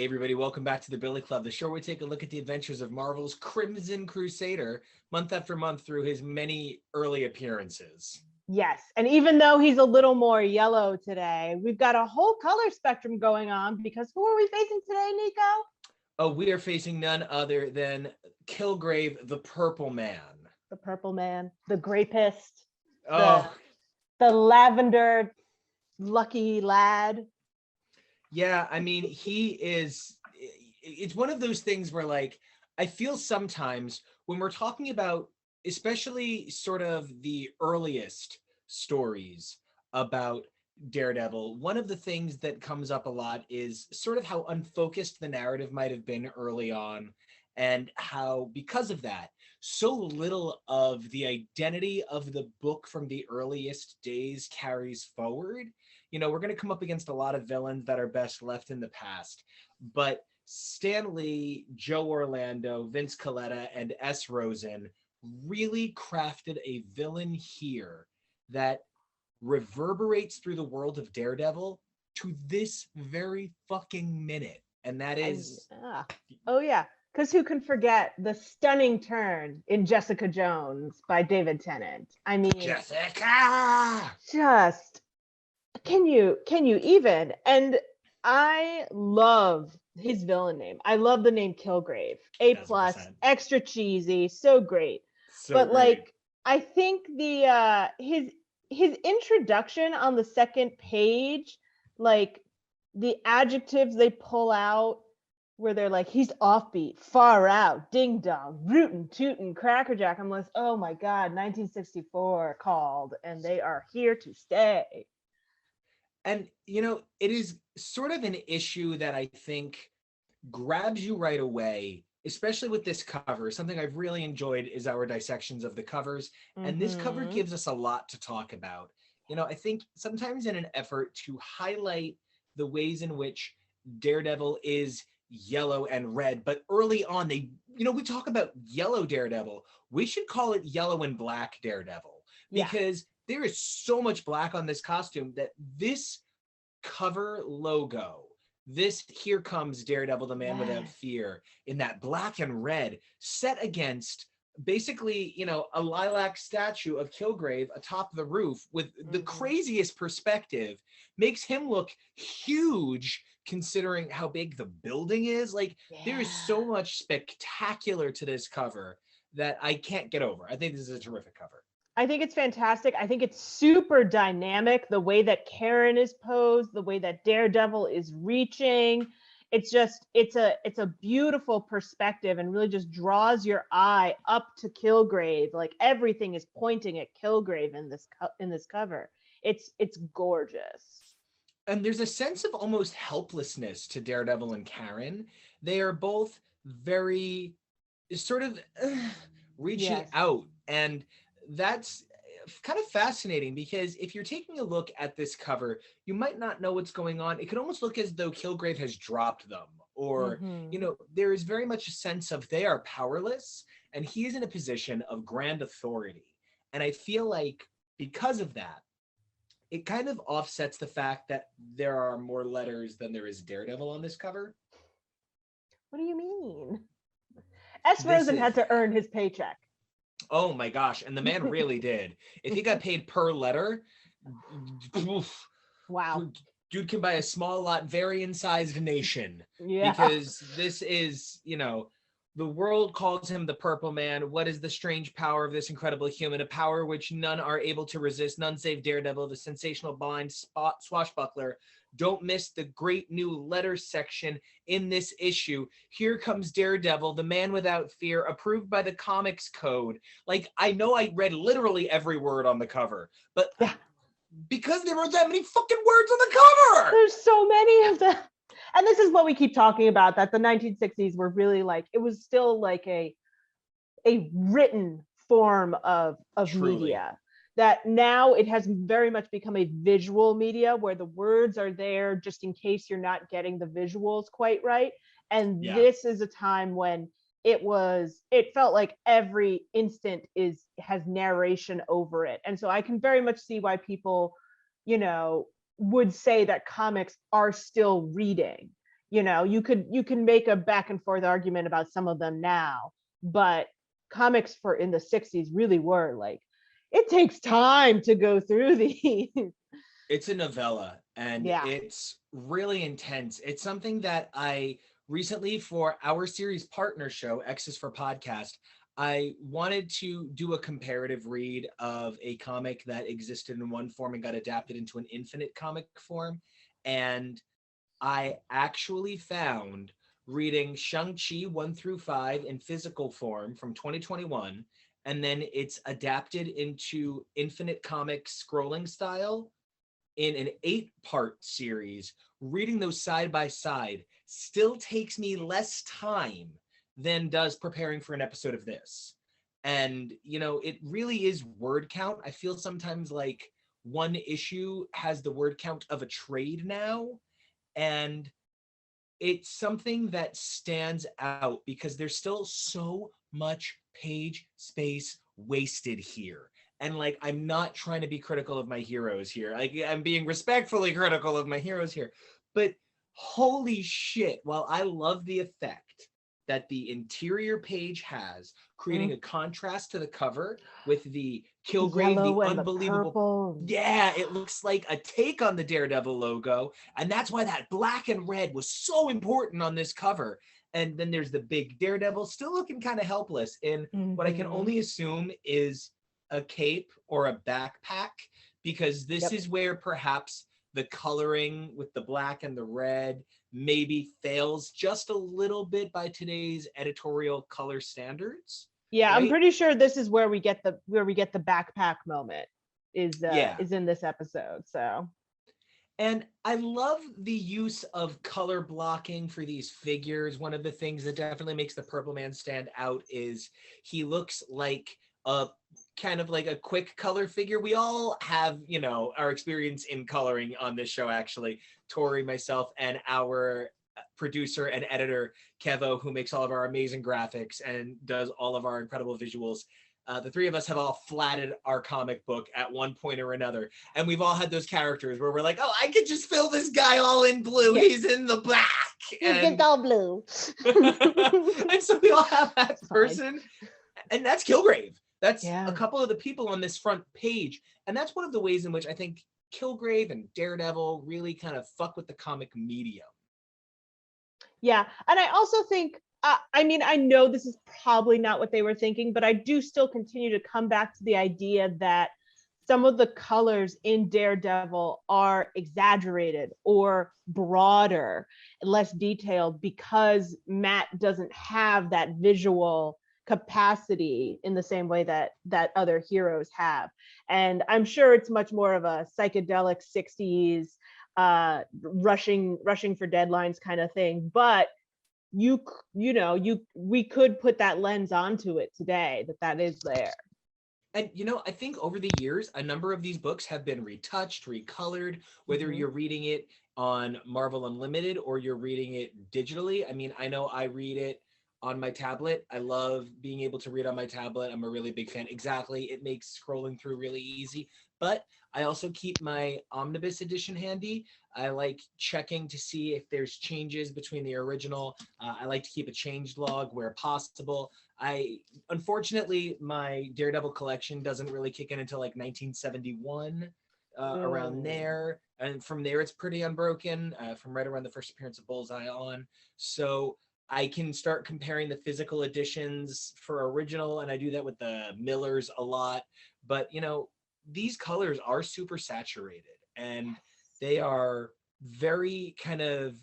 everybody, welcome back to the Billy Club, the show where we take a look at the adventures of Marvel's Crimson Crusader month after month through his many early appearances. Yes, and even though he's a little more yellow today, we've got a whole color spectrum going on because who are we facing today, Nico? Oh, we are facing none other than Killgrave, the Purple Man. The Purple Man, the Grapist, Oh, the Lavender Lucky Lad. yeah, I mean, it's one of those things where, like, I feel sometimes when we're talking about, especially sort of the earliest stories about Daredevil, one of the things that comes up a lot is sort of how unfocused the narrative might have been early on, and how, because of that, so little of the identity of the book from the earliest days carries forward. You know, we're going to come up against a lot of villains that are best left in the past, but Stan Lee, Joe Orlando, Vince Colletta, and S. Rosen really crafted a villain here that reverberates through the world of Daredevil to this very fucking minute. And that is... Oh, yeah. Because who can forget the stunning turn in Jessica Jones by David Tennant? I mean... Jessica! Just... Can you even? And I love his villain name. I love the name Killgrave. A+, 1000%. extra cheesy, so great. But great. like, I think the his introduction on the second page, like the adjectives they pull out where they're like, he's offbeat, far out, ding dong, rootin', tootin', crackerjack. I'm like, oh my God, 1964 called, and they are here to stay. And, you know, it is sort of an issue that I think grabs you right away, especially with this cover. Something I've really enjoyed is our dissections of the covers. And this cover gives us a lot to talk about. You know, I think sometimes in an effort to highlight the ways in which Daredevil is yellow and red, but early on we talk about yellow Daredevil. We should call it yellow and black Daredevil, because there is so much black on this costume that this cover logo, this "Here Comes Daredevil, the Man Without Fear," in that black and red, set against basically, you know, a lilac statue of Killgrave atop the roof with the craziest perspective, makes him look huge considering how big the building is. Like, there is so much spectacular to this cover that I can't get over. I think this is a terrific cover. I think it's fantastic. I think it's super dynamic, the way that Karen is posed, the way that Daredevil is reaching. It's a beautiful perspective and really just draws your eye up to Killgrave. Like, everything is pointing at Killgrave in this cover. It's gorgeous. And there's a sense of almost helplessness to Daredevil and Karen. They are both very sort of reaching out, and that's kind of fascinating, because if you're taking a look at this cover, you might not know what's going on. It could almost look as though Killgrave has dropped them, or you know, there is very much a sense of they are powerless and he is in a position of grand authority. And I feel like because of that, it kind of offsets the fact that there are more letters than there is Daredevil on this cover. What do you mean? S. Rosen had to earn his paycheck. Oh my gosh, and the man really did. If he got paid per letter, oof, wow. Dude can buy a small lot, very incised nation. Yeah. Because this is, you know, the world calls him the Purple Man. What is the strange power of this incredible human? A power which none are able to resist, none save Daredevil, the sensational blind spot swashbuckler. Don't miss the great new letter section in this issue. Here comes Daredevil, the Man Without Fear, approved by the Comics Code. Like, I know I read literally every word on the cover, but because there were that many fucking words on the cover! There's so many of them. And this is what we keep talking about, that the 1960s were really like, it was still like a written form of media. That now it has very much become a visual media where the words are there just in case you're not getting the visuals quite right. And this is a time when it felt like every instant has narration over it. And so I can very much see why people, you know, would say that comics are still reading. You know, you can make a back and forth argument about some of them now, but comics for in the 60s really were like, it takes time to go through these. It's a novella and Yeah. it's really intense. It's something that I recently, for our series partner show, X is for Podcast, I wanted to do a comparative read of a comic that existed in one form and got adapted into an infinite comic form. And I actually found reading Shang-Chi 1 through 5 in physical form from 2021, and then it's adapted into Infinite Comics scrolling style in an 8-part series. Reading those side by side still takes me less time than does preparing for an episode of this. And, you know, it really is word count. I feel sometimes like one issue has the word count of a trade now. And it's something that stands out because there's still so much page space wasted here. And like, I'm not trying to be critical of my heroes here. Like, I'm being respectfully critical of my heroes here. But holy shit, while I love the effect that the interior page has, creating a contrast to the cover with the Killgrave, the unbelievable. Purple. Yeah, it looks like a take on the Daredevil logo. And that's why that black and red was so important on this cover. And then there's the big Daredevil still looking kind of helpless in what I can only assume is a cape or a backpack, because this is where perhaps the coloring with the black and the red maybe fails just a little bit by today's editorial color standards. Yeah, right? I'm pretty sure this is where we get the backpack moment is in this episode. So, and I love the use of color blocking for these figures. One of the things that definitely makes the Purple Man stand out is he looks like a kind of like a quick color figure. We all have, you know, our experience in coloring on this show, actually. Tori, myself, and our producer and editor, Kevo, who makes all of our amazing graphics and does all of our incredible visuals. The three of us have all flatted our comic book at one point or another. And we've all had those characters where we're like, oh, I could just fill this guy all in blue. Yeah. He's in the black. He's all blue. And so we all have that person. And that's Killgrave. That's a couple of the people on this front page. And that's one of the ways in which I think Killgrave and Daredevil really kind of fuck with the comic medium. Yeah. And I also think, I mean, I know this is probably not what they were thinking, but I do still continue to come back to the idea that some of the colors in Daredevil are exaggerated or broader, less detailed, because Matt doesn't have that visual capacity in the same way that other heroes have. And I'm sure it's much more of a psychedelic 60s rushing for deadlines kind of thing, but we could put that lens onto it today, that is there. And, you know, I think over the years, a number of these books have been retouched, recolored, whether you're reading it on Marvel Unlimited or you're reading it digitally. I mean, I know I read it on my tablet. I love being able to read on my tablet. I'm a really big fan. Exactly. It makes scrolling through really easy. But I also keep my omnibus edition handy. I like checking to see if there's changes between the original. I like to keep a change log where possible. Unfortunately, my Daredevil collection doesn't really kick in until like 1971, around there. And from there, it's pretty unbroken, from right around the first appearance of Bullseye on. So I can start comparing the physical editions for original, and I do that with the Millers a lot. But, you know, these colors are super saturated, and they are very kind of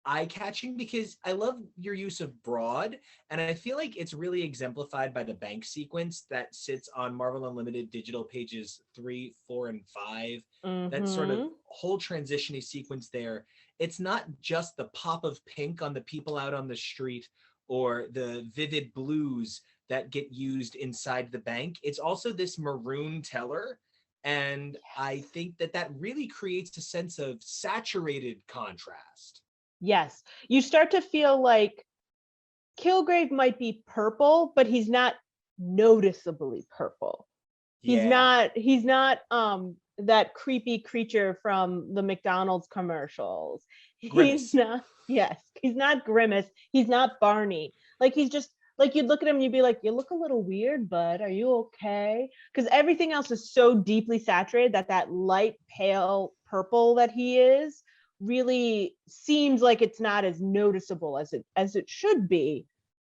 eye-catching because I love your use of broad, and I feel like it's really exemplified by the bank sequence that sits on Marvel Unlimited digital pages 3, 4, and 5. That sort of whole transition-y sequence there. It's not just the pop of pink on the people out on the street or the vivid blues that get used inside the bank. It's also this maroon teller. And I think that really creates a sense of saturated contrast. Yes. You start to feel like Killgrave might be purple, but he's not noticeably purple. Yeah. He's not that creepy creature from the McDonald's commercials. Grimace. He's not. Yes, he's not Grimace. He's not Barney. Like he's just like you'd look at him and you'd be like, you look a little weird, bud. Are you okay? Because everything else is so deeply saturated that that light pale purple that he is really seems like it's not as noticeable as it should be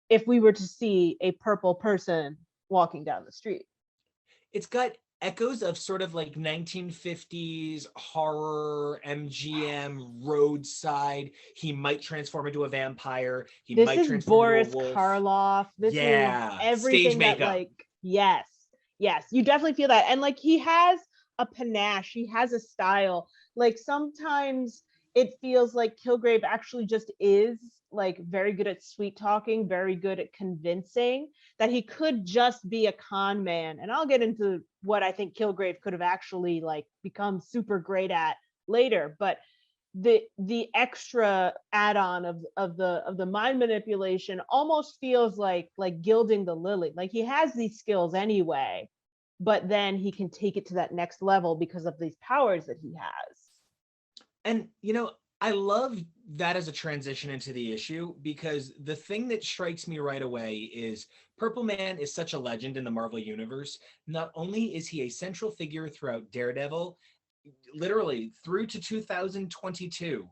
if we were to see a purple person walking down the street. It's got echoes of sort of like 1950s horror, MGM, roadside. He might transform into a vampire. He This might is transform into a Boris wolf. Karloff. This is Yeah, stage everything that makeup. like, yes, yes, you definitely feel that. And like he has a panache, he has a style. Like sometimes it feels like Killgrave actually just is like very good at sweet talking, very good at convincing, that he could just be a con man. And I'll get into what I think Killgrave could have actually like become super great at later, but the extra add-on of the mind manipulation almost feels like gilding the lily. Like he has these skills anyway, but then he can take it to that next level because of these powers that he has. And, you know, I love that as a transition into the issue, because the thing that strikes me right away is Purple Man is such a legend in the Marvel Universe. Not only is he a central figure throughout Daredevil, literally through to 2022,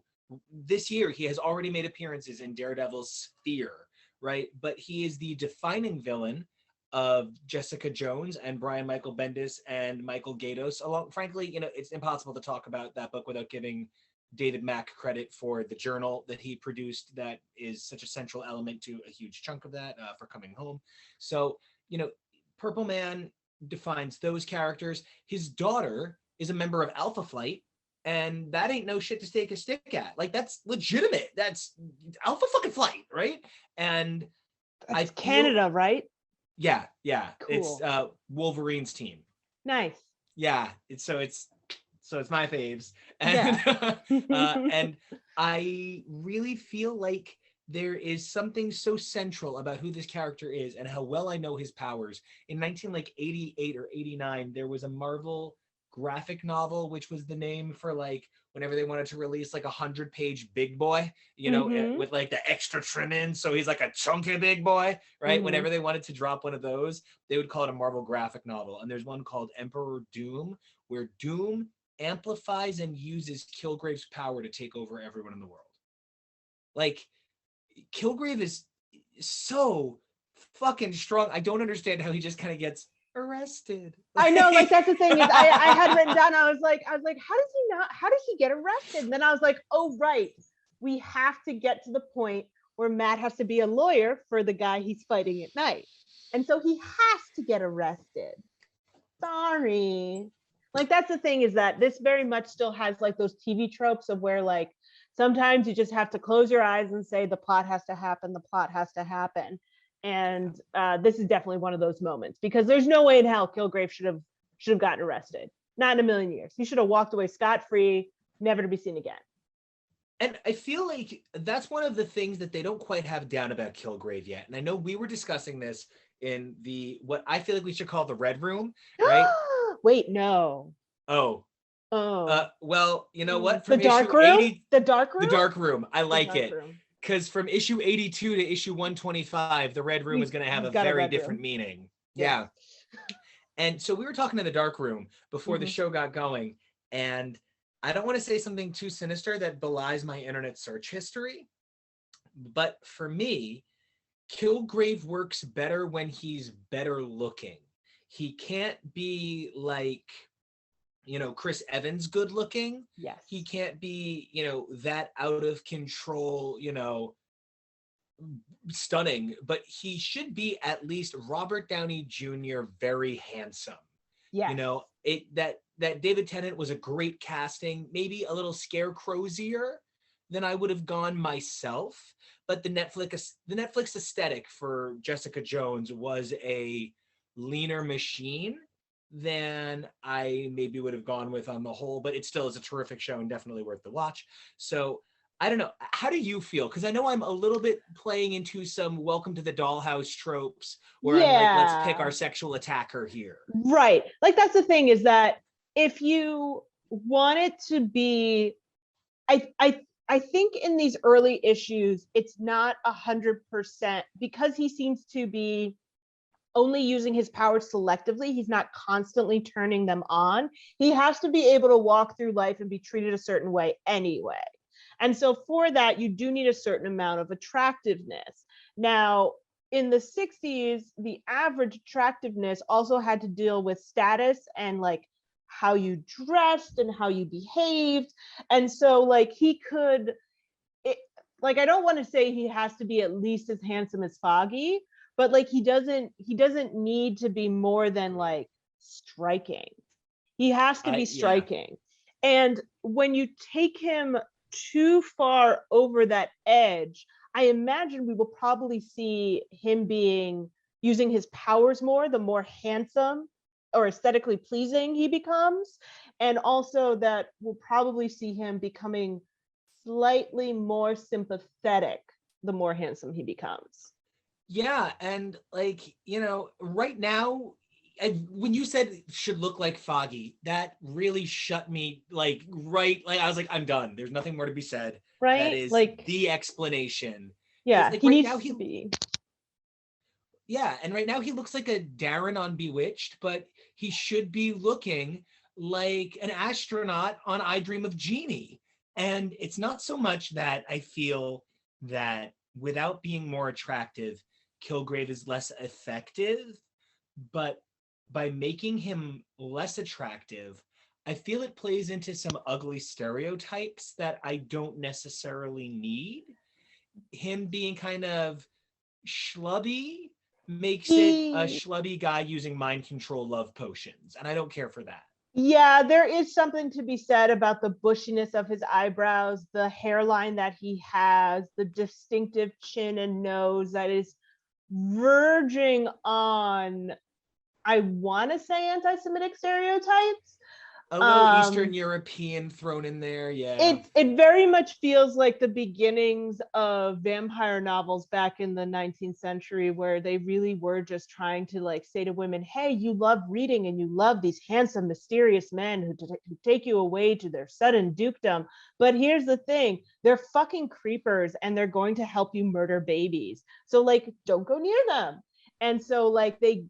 this year, he has already made appearances in Daredevil's Sphere, right? But he is the defining villain of Jessica Jones and Brian Michael Bendis and Michael Gaydos. Along, frankly, you know, it's impossible to talk about that book without giving David Mack credit for the journal that he produced that is such a central element to a huge chunk of that for Coming Home. So, you know, Purple Man defines those characters. His daughter is a member of Alpha Flight, and that ain't no shit to take a stick at. Like, that's legitimate. That's Alpha fucking Flight, right? And That's Canada, right? Yeah. Cool. It's Wolverine's team. Nice. Yeah, it's my faves, and and I really feel like there is something so central about who this character is and how well I know his powers. In 1988 or 89, there was a Marvel graphic novel, which was the name for like whenever they wanted to release like 100-page big boy, you know, with like the extra trim in, so he's like a chunky big boy, right? Whenever they wanted to drop one of those, they would call it a Marvel graphic novel. And there's one called Emperor Doom, where Doom amplifies and uses Killgrave's power to take over everyone in the world. Like, Killgrave is so fucking strong. I don't understand how he just kind of gets arrested. I know, like that's the thing is I had written down, I was like, how does he get arrested? And then I was like, oh right, we have to get to the point where Matt has to be a lawyer for the guy he's fighting at night. And so he has to get arrested. Sorry. Like that's the thing is that this very much still has like those TV tropes of where like sometimes you just have to close your eyes and say the plot has to happen, the plot has to happen. And this is definitely one of those moments, because there's no way in hell Killgrave should have gotten arrested. Not in a million years. He should have walked away scot-free, never to be seen again. And I feel like that's one of the things that they don't quite have down about Killgrave yet. And I know we were discussing this in what I feel like we should call the Red Room, right? Wait, no. Oh. Well, you know what? From the dark room? 80, the dark room? The dark room. I like it. Because from issue 82 to issue 125, the Red Room is going to have a very different meaning. Yeah. And so we were talking in the dark room before the show got going. And I don't want to say something too sinister that belies my internet search history. But for me, Killgrave works better when he's better looking. He can't be like, you know, Chris Evans good looking. Yes. He can't be, you know, that out of control, you know, stunning, but he should be at least Robert Downey Jr. very handsome. Yeah. You know, that David Tennant was a great casting, maybe a little scarecrowier than I would have gone myself. But the Netflix aesthetic for Jessica Jones was a leaner machine than I maybe would have gone with on the whole, but it still is a terrific show and definitely worth the watch. So I don't know. How do you feel? Because I know I'm a little bit playing into some Welcome to the Dollhouse tropes where I'm like, let's pick our sexual attacker here. Right. Like that's the thing is that if you want it to be, I think in these early issues, it's not 100% because he seems to be only using his powers selectively. He's not constantly turning them on. He has to be able to walk through life and be treated a certain way anyway. And so for that, you do need a certain amount of attractiveness. Now, in the 60s, the average attractiveness also had to deal with status and like how you dressed and how you behaved. And so like he could, like, I don't want to say he has to be at least as handsome as Foggy, but like he doesn't need to be more than like striking. He has to be striking. And when you take him too far over that edge, I imagine we will probably see him using his powers more, the more handsome or aesthetically pleasing he becomes. And also that we'll probably see him becoming slightly more sympathetic the more handsome he becomes. Yeah, and like, you know, right now, when you said should look like Foggy, that really shut me like I was like, I'm done. There's nothing more to be said. Right? That is like the explanation. Yeah, like he right needs now to be. Yeah, and right now he looks like a Darren on Bewitched, but he should be looking like an astronaut on I Dream of Jeannie. And it's not so much that I feel that without being more attractive, Killgrave is less effective, but by making him less attractive, I feel it plays into some ugly stereotypes that I don't necessarily need. Him being kind of schlubby makes it a schlubby guy using mind control love potions, and I don't care for that. Yeah, there is something to be said about the bushiness of his eyebrows, the hairline that he has, the distinctive chin and nose that is verging on, I want to say, anti-Semitic stereotypes. A little Eastern European thrown in there, yeah. It very much feels like the beginnings of vampire novels back in the 19th century, where they really were just trying to like say to women, hey, you love reading and you love these handsome, mysterious men who take you away to their sudden dukedom. But here's the thing, they're fucking creepers and they're going to help you murder babies. So like, don't go near them. And so like they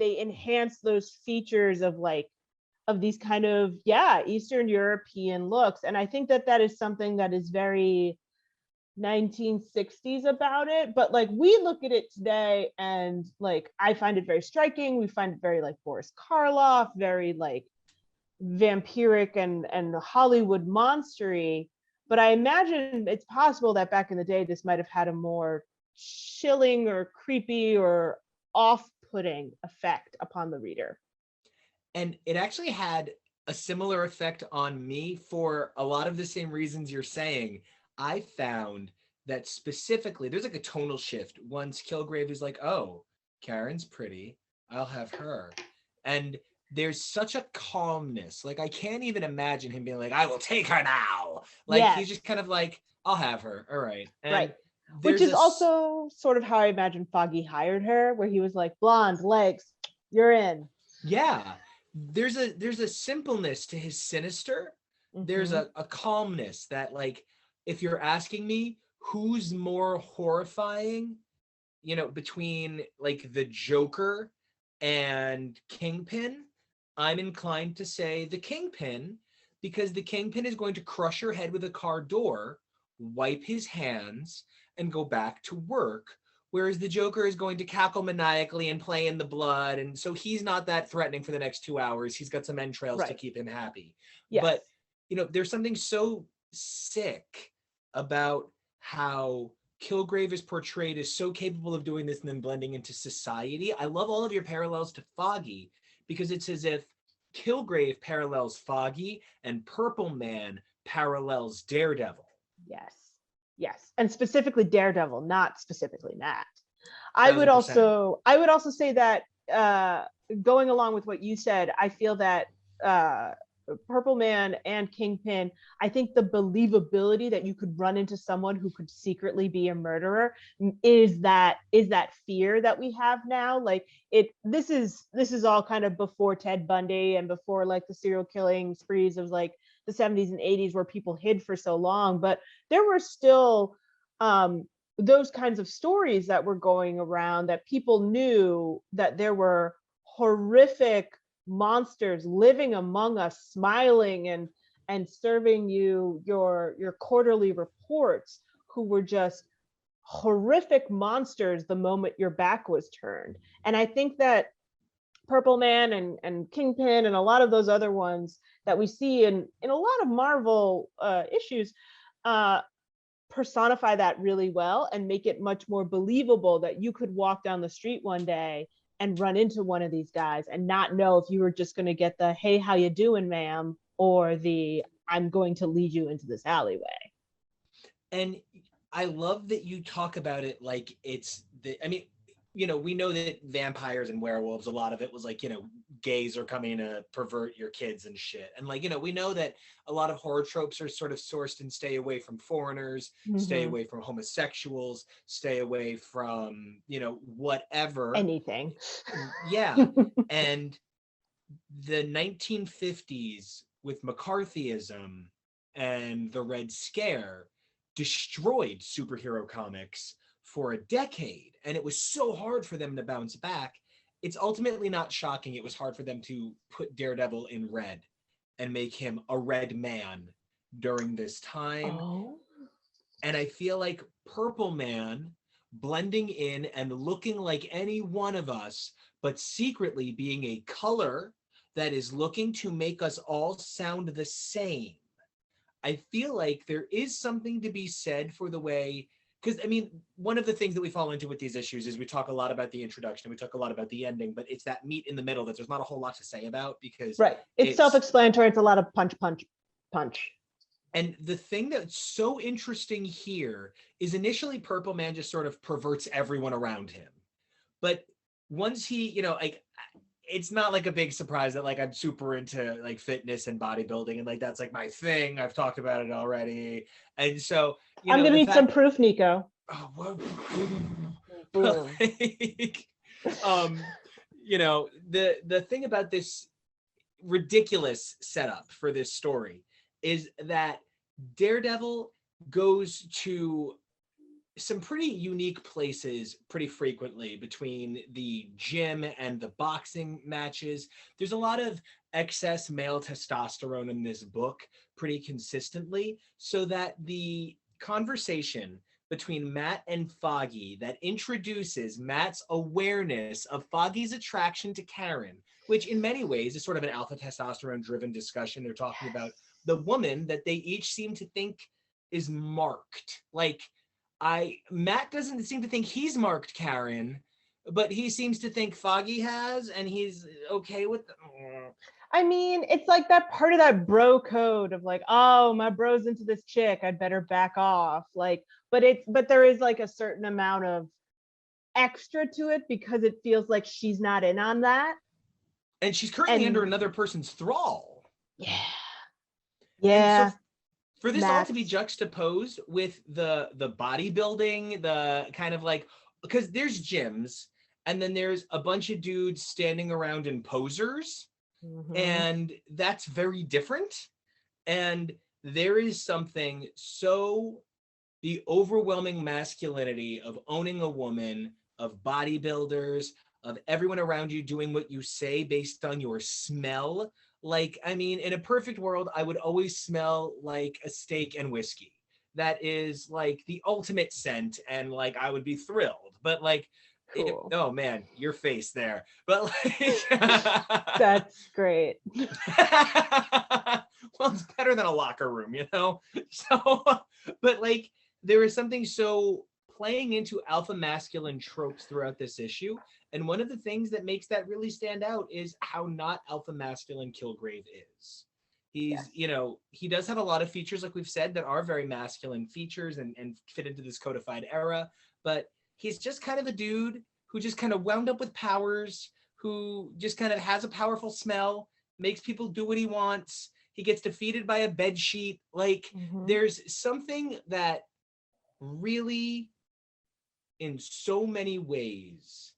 enhance those features of like, of these kind of Eastern European looks. And I think that that is something that is very 1960s about it. But like we look at it today and like I find it very striking. We find it very like Boris Karloff, very like vampiric and Hollywood monstery. But I imagine it's possible that back in the day this might have had a more chilling or creepy or off-putting effect upon the reader. And it actually had a similar effect on me for a lot of the same reasons you're saying. I found that specifically, there's like a tonal shift once Killgrave is like, oh, Karen's pretty, I'll have her. And there's such a calmness. Like, I can't even imagine him being like, I will take her now. Like, he's just kind of like, I'll have her. All right. And right. Which is also sort of how I imagine Foggy hired her, where he was like, blonde, legs, you're in. Yeah. There's a simpleness to his sinister. There's a calmness that, like, if you're asking me who's more horrifying, you know, between like the Joker and Kingpin, I'm inclined to say the Kingpin, because the Kingpin is going to crush your head with a car door, wipe his hands, and go back to work. Whereas the Joker is going to cackle maniacally and play in the blood. And so he's not that threatening for the next 2 hours. He's got some entrails to keep him happy. Yes. But, you know, there's something so sick about how Killgrave is portrayed as so capable of doing this and then blending into society. I love all of your parallels to Foggy, because it's as if Killgrave parallels Foggy and Purple Man parallels Daredevil. Yes. Yes, and specifically Daredevil, not specifically Matt. I would also say that going along with what you said, I feel that Purple Man and Kingpin, I think the believability that you could run into someone who could secretly be a murderer is that fear that we have now. Like this is all kind of before Ted Bundy and before like the serial killing sprees of like the 70s and 80s where people hid for so long, but there were still those kinds of stories that were going around, that people knew that there were horrific monsters living among us, smiling and serving you your quarterly reports, who were just horrific monsters the moment your back was turned. And I think that Purple Man and Kingpin and a lot of those other ones that we see in a lot of Marvel issues personify that really well and make it much more believable that you could walk down the street one day and run into one of these guys and not know if you were just going to get the "Hey, how you doing, ma'am?" or the "I'm going to lead you into this alleyway." And I love that you talk about it like it's the, I mean, you know, we know that vampires and werewolves, a lot of it was like, you know, gays are coming to pervert your kids and shit. And like, you know, we know that a lot of horror tropes are sort of sourced in stay away from foreigners, stay away from homosexuals, stay away from, you know, whatever. Anything. Yeah. And the 1950s with McCarthyism and the Red Scare destroyed superhero comics for a decade, and it was so hard for them to bounce back. It's ultimately not shocking it was hard for them to put Daredevil in red and make him a red man during this time. Oh. And I feel like Purple Man blending in and looking like any one of us, but secretly being a color that is looking to make us all sound the same. I feel like there is something to be said for the way, because I mean, one of the things that we fall into with these issues is we talk a lot about the introduction, we talk a lot about the ending, but it's that meat in the middle that there's not a whole lot to say about, because right, it's self-explanatory. It's a lot of punch. And the thing that's so interesting here is initially Purple Man just sort of perverts everyone around him, but once he, you know, like, it's not like a big surprise that like I'm super into like fitness and bodybuilding and like that's like my thing. I've talked about it already. And so, you I'm know, gonna need some proof, Nico. Oh, like, you know, the thing about this ridiculous setup for this story is that Daredevil goes to some pretty unique places pretty frequently between the gym and the boxing matches. There's a lot of excess male testosterone in this book pretty consistently, so that the conversation between Matt and Foggy that introduces Matt's awareness of Foggy's attraction to Karen, which in many ways is sort of an alpha testosterone driven discussion. They're talking about the woman that they each seem to think is marked. Like, Matt doesn't seem to think he's marked Karen, but he seems to think Foggy has, and he's okay with I mean, it's like that part of that bro code of like, oh, my bro's into this chick, I'd better back off. Like, but there is like a certain amount of extra to it because it feels like she's not in on that. And she's currently under another person's thrall. Yeah. Yeah. And so for this all to be juxtaposed with the bodybuilding, the kind of like, because there's gyms and then there's a bunch of dudes standing around in posers, and that's very different. And there is something so, the overwhelming masculinity of owning a woman, of bodybuilders, of everyone around you doing what you say based on your smell. Like, I mean, in a perfect world, I would always smell like a steak and whiskey. That is like the ultimate scent, and like I would be thrilled. But like, cool. Oh man, your face there. But like, that's great. Well, it's better than a locker room, you know. So, but like, there is something so playing into alpha masculine tropes throughout this issue. And one of the things that makes that really stand out is how not alpha masculine Killgrave is. He's, you know, he does have a lot of features, like we've said, that are very masculine features and fit into this codified era. But he's just kind of a dude who just kind of wound up with powers, who just kind of has a powerful smell, makes people do what he wants. He gets defeated by a bed sheet. Like, there's something that really, in so many ways,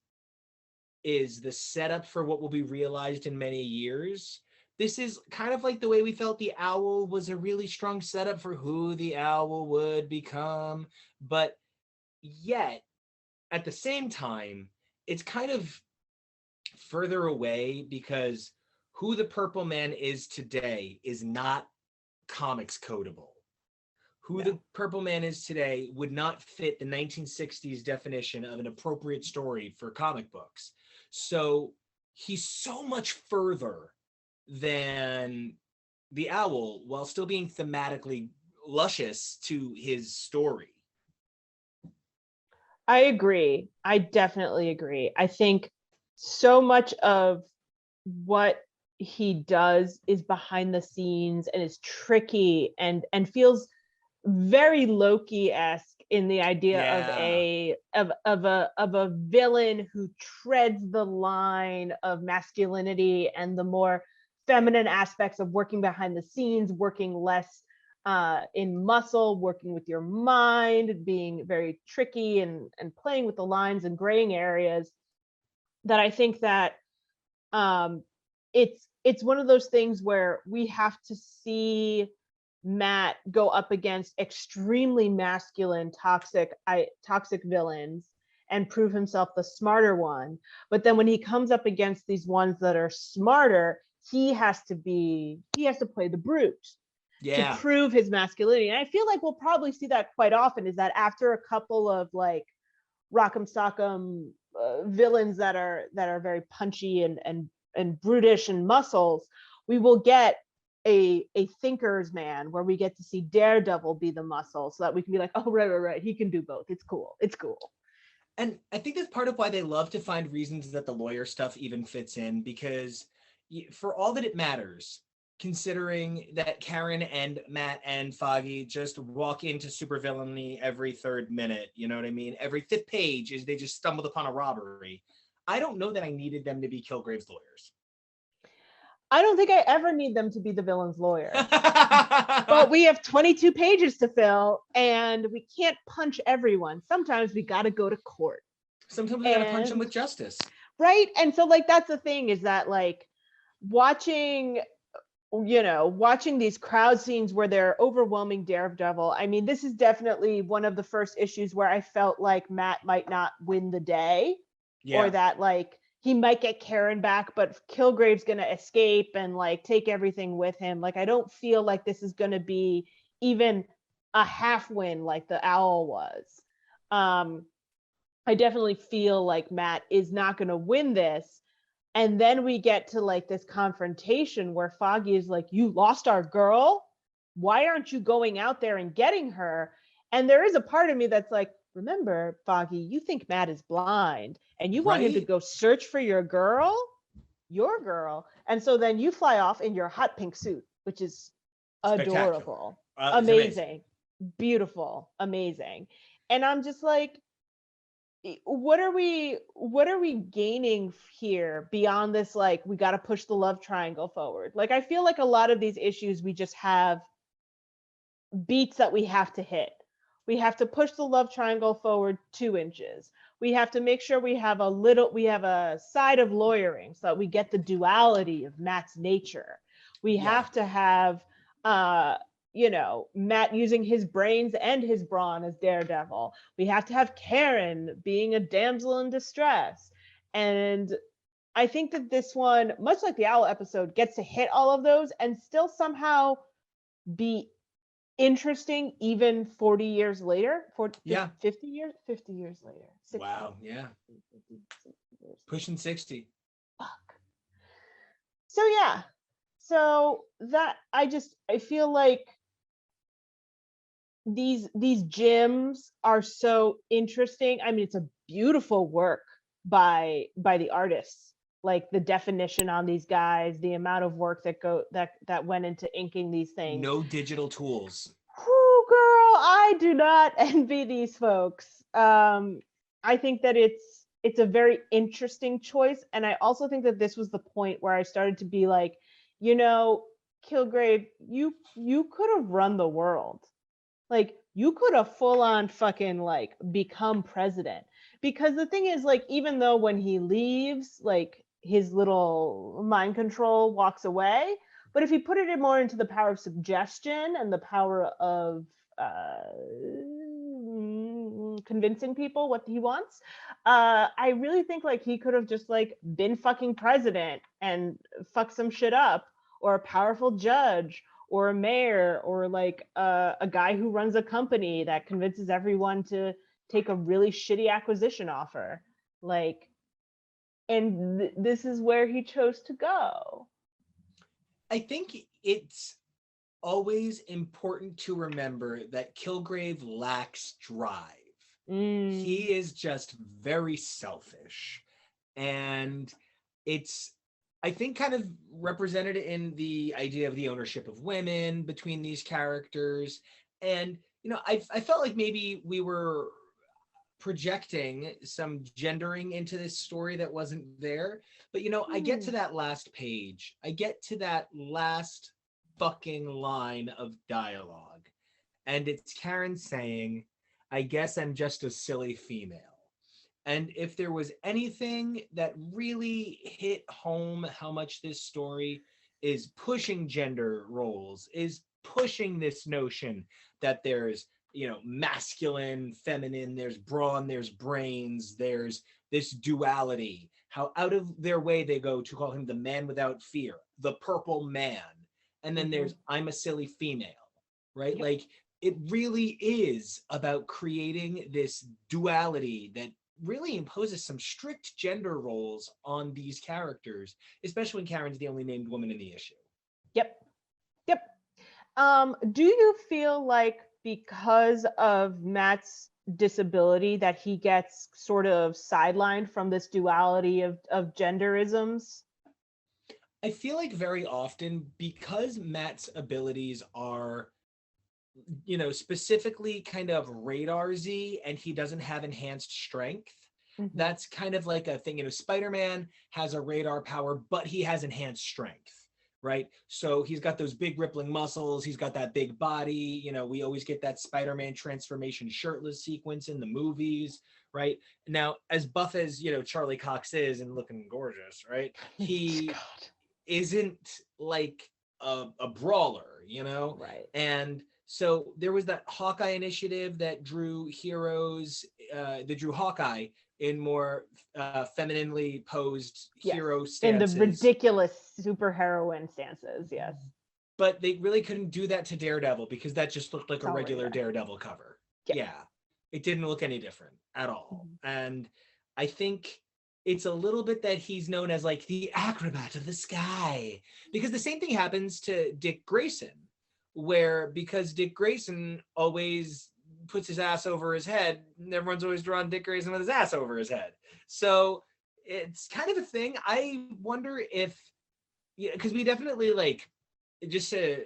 is the setup for what will be realized in many years, this is kind of like the way we felt the owl was a really strong setup for who the owl would become. But yet, at the same time, it's kind of further away because who the Purple Man is today is not comics codable. Who the Purple Man is today would not fit the 1960s definition of an appropriate story for comic books. So he's so much further than the owl while still being thematically luscious to his story. I agree. I definitely agree. I think so much of what he does is behind the scenes and is tricky and feels very Loki-esque in the idea of a villain who treads the line of masculinity and the more feminine aspects of working behind the scenes, working less in muscle, working with your mind, being very tricky and playing with the lines and graying areas. That I think that it's one of those things where we have to see Matt go up against extremely masculine, toxic villains and prove himself the smarter one. But then when he comes up against these ones that are smarter, he has to play the brute to prove his masculinity. And I feel like we'll probably see that quite often, is that after a couple of like rock'em sock'em villains that are very punchy and brutish and muscles, we will get a thinker's man where we get to see Daredevil be the muscle, so that we can be like, oh, right, he can do both. It's cool. And I think that's part of why they love to find reasons that the lawyer stuff even fits in, because for all that it matters, considering that Karen and Matt and Foggy just walk into supervillainy every third minute, you know what I mean? Every fifth page is they just stumbled upon a robbery. I don't know that I needed them to be Killgrave's lawyers. I don't think I ever need them to be the villain's lawyer. But we have 22 pages to fill and we can't punch everyone. Sometimes we got to go to court. Sometimes we got to punch them with justice. Right? And so like that's the thing, is that like watching these crowd scenes where they're overwhelming Daredevil. I mean, this is definitely one of the first issues where I felt like Matt might not win the day, or that like he might get Karen back, but Killgrave's going to escape and like take everything with him. Like, I don't feel like this is going to be even a half win like the Owl was. I definitely feel like Matt is not going to win this. And then we get to like this confrontation where Foggy is like, you lost our girl? Why aren't you going out there and getting her? And there is a part of me that's like, remember, Foggy, you think Matt is blind and you want him to go search for your girl. And so then you fly off in your hot pink suit, which is adorable, amazing, beautiful, amazing. And I'm just like, what are we gaining here beyond this? Like, we got to push the love triangle forward. Like, I feel like a lot of these issues, we just have beats that we have to hit. We have to push the love triangle forward 2 inches. We have to make sure we have a side of lawyering so that we get the duality of Matt's nature. We have to have, Matt using his brains and his brawn as Daredevil. We have to have Karen being a damsel in distress. And I think that this one, much like the Owl episode, gets to hit all of those and still somehow be interesting even 40 years later. 50 years later. 60. Wow, yeah. 50 years. Pushing 60. Fuck. So that I feel like these gems are so interesting. I mean, it's a beautiful work by the artists. Like the definition on these guys, the amount of work that went into inking these things. No digital tools. Whew, girl, I do not envy these folks. I think that it's a very interesting choice, and I also think that this was the point where I started to be like, Killgrave, you could have run the world. Like, you could have full on fucking like become president. Because the thing is, like, even though when he leaves, like his little mind control walks away, But if you put it more into the power of suggestion and the power of convincing people what he wants, I really think like he could have just like been fucking president and fuck some shit up, or a powerful judge, or a mayor, or like a guy who runs a company that convinces everyone to take a really shitty acquisition offer. Like, and this is where he chose to go. I think it's always important to remember that Killgrave lacks drive. He is just very selfish. And it's, I think, kind of represented in the idea of the ownership of women between these characters. And, you know, I felt like maybe we were projecting some gendering into this story that wasn't there. But, you know, I get to that last page. I get to that last fucking line of dialogue. And it's Karen saying, I guess I'm just a silly female. And if there was anything that really hit home how much this story is pushing gender roles, is pushing this notion that there's, you know, masculine, feminine, there's brawn, there's brains, there's this duality, how out of their way they go to call him the man without fear, the purple man. And then there's, I'm a silly female, right? Yep. Like, it really is about creating this duality that really imposes some strict gender roles on these characters, especially when Karen's the only named woman in the issue. Yep. Do you feel like because of Matt's disability that he gets sort of sidelined from this duality of genderisms? I feel like very often, because Matt's abilities are, you know, specifically kind of radar-y, and he doesn't have enhanced strength. That's kind of like a thing. You know, Spider-Man has a radar power, but he has enhanced strength, right? So he's got those big rippling muscles. He's got that big body. You know, we always get that Spider-Man transformation shirtless sequence in the movies, right? Now, as buff as, you know, Charlie Cox is and looking gorgeous, right? He isn't like a brawler, you know? Right. And so there was that Hawkeye initiative that drew heroes, that drew Hawkeye in more femininely posed hero stances. In the ridiculous superheroine stances, yes. But they really couldn't do that to Daredevil because that just looked like a regular Daredevil cover. Yeah. It didn't look any different at all. And I think it's a little bit that he's known as like the acrobat of the sky, because the same thing happens to Dick Grayson, where because Dick Grayson always puts his ass over his head, everyone's always drawn Dick Grayson with his ass over his head. So it's kind of a thing. I wonder if, because we definitely, like, just to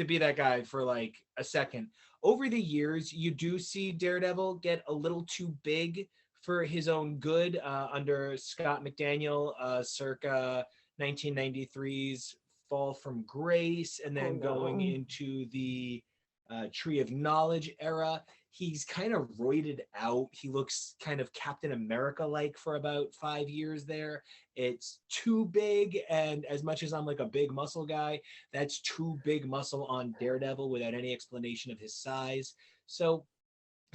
be that guy for like a second, over the years, you do see Daredevil get a little too big for his own good under Scott McDaniel, circa 1993's Fall from Grace, and then going into the Tree of Knowledge era. He's kind of roided out. He looks kind of Captain America-like for about 5 years there. It's too big, and as much as I'm like a big muscle guy, that's too big muscle on Daredevil without any explanation of his size. So,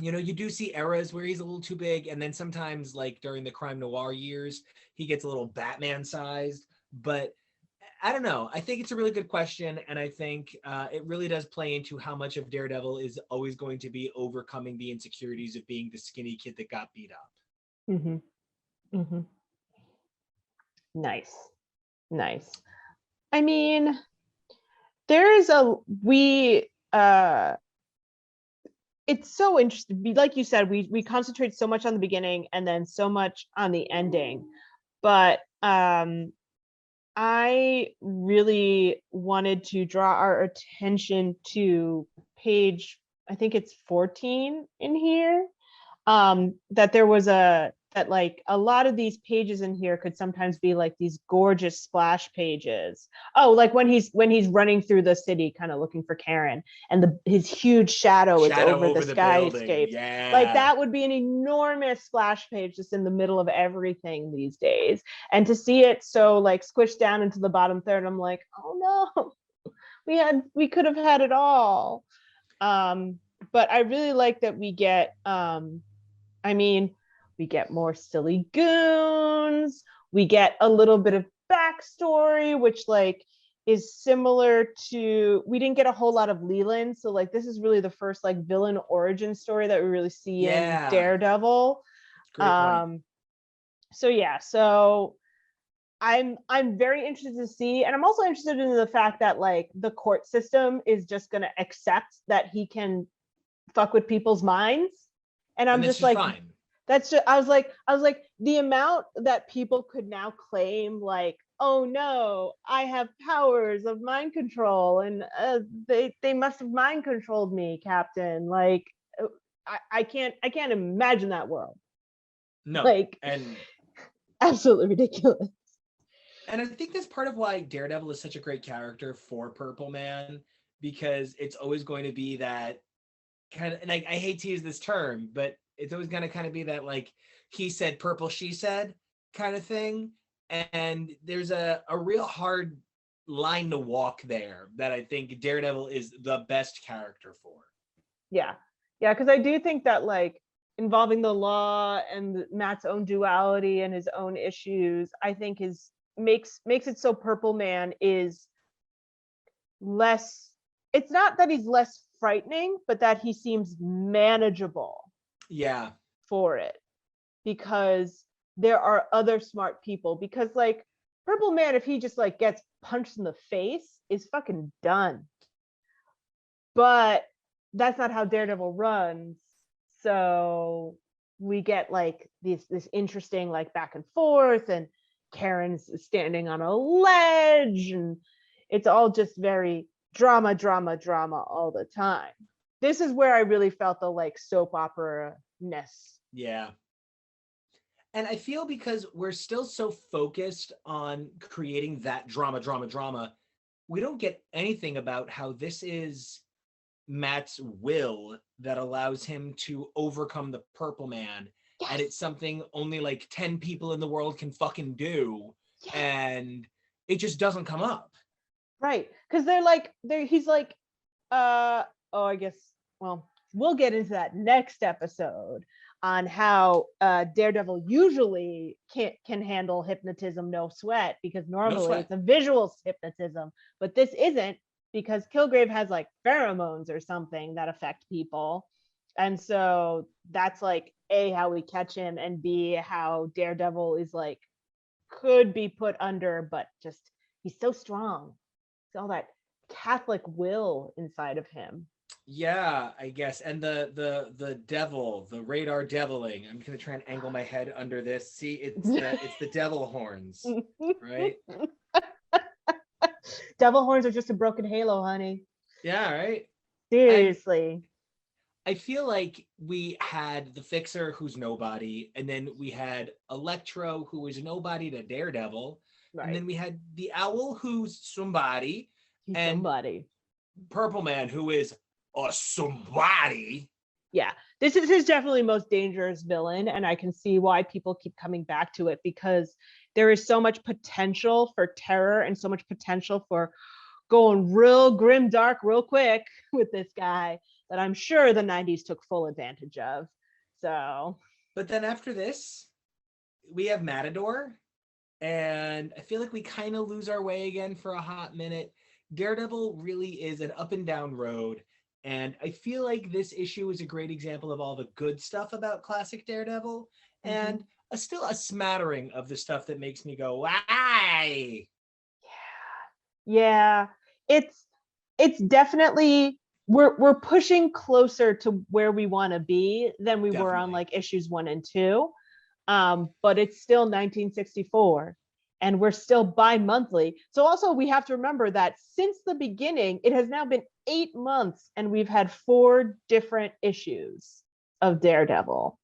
you know, you do see eras where he's a little too big, and then sometimes, like during the crime noir years, he gets a little Batman-sized, but I don't know. I think it's a really good question, and I think it really does play into how much of Daredevil is always going to be overcoming the insecurities of being the skinny kid that got beat up. Nice. I mean, it's so interesting. Like you said, we concentrate so much on the beginning and then so much on the ending, but I really wanted to draw our attention to page, I think it's 14 in here, that there was a that like a lot of these pages in here could sometimes be like these gorgeous splash pages. Oh, like when he's running through the city kind of looking for Karen, and his huge shadow is over the skyscape. Yeah. Like that would be an enormous splash page just in the middle of everything these days. And to see it so like squished down into the bottom third, I'm like, oh no, we could have had it all. But I really like that we get we get more silly goons. We get a little bit of backstory, which like is similar to, we didn't get a whole lot of Leland. So like this is really the first like villain origin story that we really see in Daredevil. Great point. So yeah, so I'm very interested to see, and I'm also interested in the fact that like the court system is just gonna accept that he can fuck with people's minds. And I'm just like, fine. That's just, I was like, the amount that people could now claim, like, oh no, I have powers of mind control, and they must have mind controlled me, Captain. Like, I can't imagine that world. No, like, and absolutely ridiculous. And I think that's part of why Daredevil is such a great character for Purple Man, because it's always going to be that kind of, and I hate to use this term, but it's always going to kind of be that like he said purple, she said kind of thing. And there's a real hard line to walk there that I think Daredevil is the best character for. Yeah, because I do think that like involving the law and Matt's own duality and his own issues, I think makes it so Purple Man is less, it's not that he's less frightening, but that he seems manageable. Yeah. For it, because there are other smart people, because like Purple Man, if he just like gets punched in the face, is fucking done. But that's not how Daredevil runs. So we get like this interesting like back and forth, and Karen's standing on a ledge, and it's all just very drama all the time. This is where I really felt the like soap opera-ness. Yeah. And I feel because we're still so focused on creating that drama, we don't get anything about how this is Matt's will that allows him to overcome the Purple Man. Yes. And it's something only like 10 people in the world can fucking do. Yes. And it just doesn't come up. Right. Because he's like, I guess, well, we'll get into that next episode on how Daredevil usually can handle hypnotism no sweat, because normally it's a visual hypnotism, but this isn't, because Killgrave has like pheromones or something that affect people. And so that's like A, how we catch him, and B, how Daredevil is like, could be put under, but just, he's so strong. It's all that Catholic will inside of him. Yeah, I guess. And the devil, the radar deviling. I'm gonna try and angle my head under this. See, it's the devil horns, right? Devil horns are just a broken halo, honey. Yeah, right. Seriously. I feel like we had the Fixer, who's nobody, and then we had Electro, who is nobody to Daredevil, right. And then we had the Owl, who's somebody, and somebody. Purple Man, who is somebody. Yeah, this is his definitely most dangerous villain, and I can see why people keep coming back to it, because there is so much potential for terror and so much potential for going real grim dark real quick with this guy that I'm sure the 90s took full advantage of. So, but then after this, we have Matador, and I feel like we kind of lose our way again for a hot minute. Daredevil really is an up and down road. And I feel like this issue is a great example of all the good stuff about classic Daredevil, and still a smattering of the stuff that makes me go, why? Yeah. It's definitely, we're pushing closer to where we want to be than we were on like issues 1 and 2. But it's still 1964. And we're still bi-monthly. So also we have to remember that since the beginning, it has now been 8 months and we've had 4 different issues of Daredevil.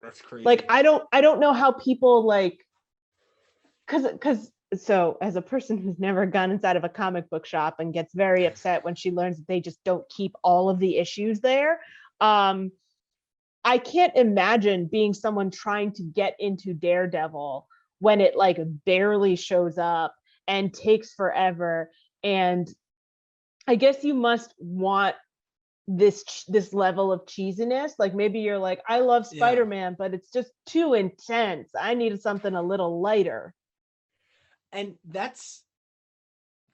That's crazy. Like, I don't know how people like, because so as a person who's never gone inside of a comic book shop and gets very upset when she learns that they just don't keep all of the issues there, I can't imagine being someone trying to get into Daredevil when it like barely shows up and takes forever. And I guess you must want this level of cheesiness. Like maybe you're like, I love Spider-Man, but it's just too intense. I needed something a little lighter. And that's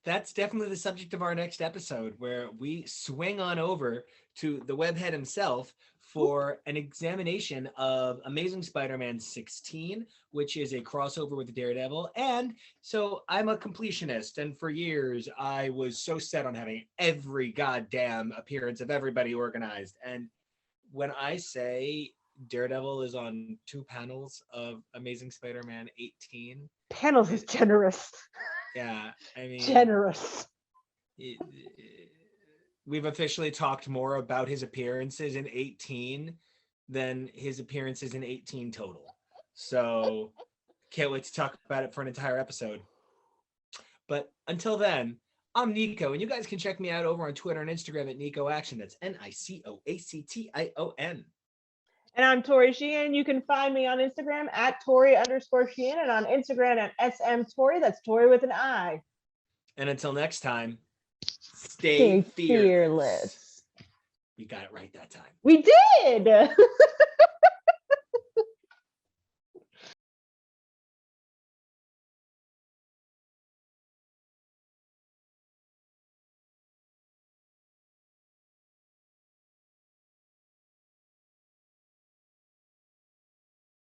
definitely the subject of our next episode, where we swing on over to the webhead himself for an examination of Amazing Spider-Man 16, which is a crossover with Daredevil. And so I'm a completionist, and for years I was so set on having every goddamn appearance of everybody organized. And when I say Daredevil is on 2 panels of Amazing Spider-Man 18, panels is generous. Yeah, I mean, generous. We've officially talked more about his appearances in 18 than his appearances in 18 total. So can't wait to talk about it for an entire episode. But until then, I'm Nico, and you guys can check me out over on Twitter and Instagram at NicoAction. That's NicoAction. And I'm Tori Sheehan. You can find me on Instagram at Tori_Sheehan and on Instagram at SMTori. That's Tori with an I. And until next time, stay fearless. We got it right that time. We did!